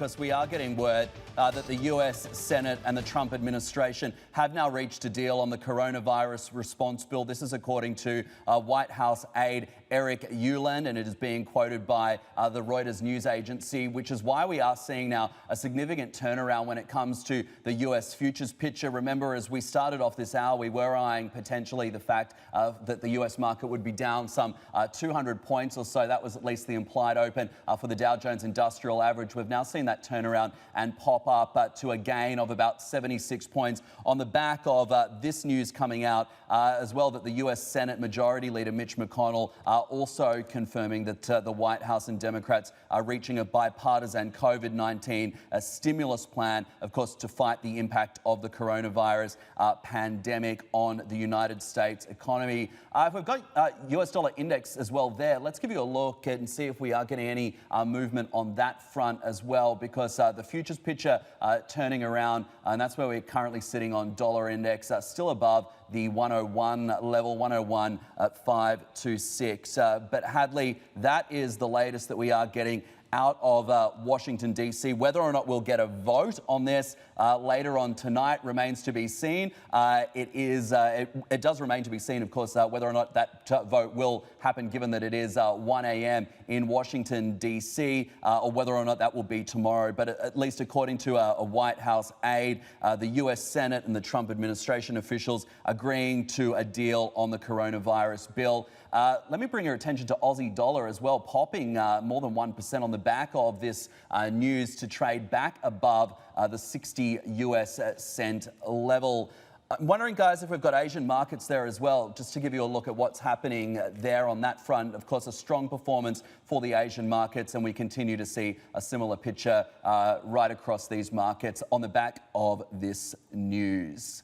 because we are getting word that the US Senate and the Trump administration have now reached a deal on the coronavirus response bill. This is according to White House aide Eric Ueland, and it is being quoted by the Reuters news agency, which is why we are seeing now a significant turnaround when it comes to the US futures picture. Remember, as we started off this hour, we were eyeing potentially the fact that the US market would be down some 200 points or so. That was at least the implied open for the Dow Jones Industrial Average. We've now seen that turn around and pop up to a gain of about 76 points on the back of this news coming out as well, that the US Senate Majority Leader Mitch McConnell also confirming that the White House and Democrats are reaching a bipartisan COVID-19 stimulus plan, of course, to fight the impact of the coronavirus pandemic on the United States economy. If we've got US dollar index as well there, let's give you a look and see if we are getting any movement on that front as well, because the futures picture turning around, and that's where we're currently sitting on dollar index, still above the 101 level, 101.526. But Hadley, that is the latest that we are getting out of Washington, D.C. Whether or not we'll get a vote on this later on tonight remains to be seen. It does remain to be seen, of course, whether or not that vote will happen, given that it is 1 a.m. in Washington, D.C., or whether or not that will be tomorrow. But at least according to a White House aide, the U.S. Senate and the Trump administration officials agreeing to a deal on the coronavirus bill. Let me bring your attention to Aussie dollar as well, popping more than 1% on the back of this news to trade back above the 60 US cent level. I'm wondering, guys, if we've got Asian markets there as well, just to give you a look at what's happening there on that front. Of course, a strong performance for the Asian markets, and we continue to see a similar picture right across these markets on the back of this news.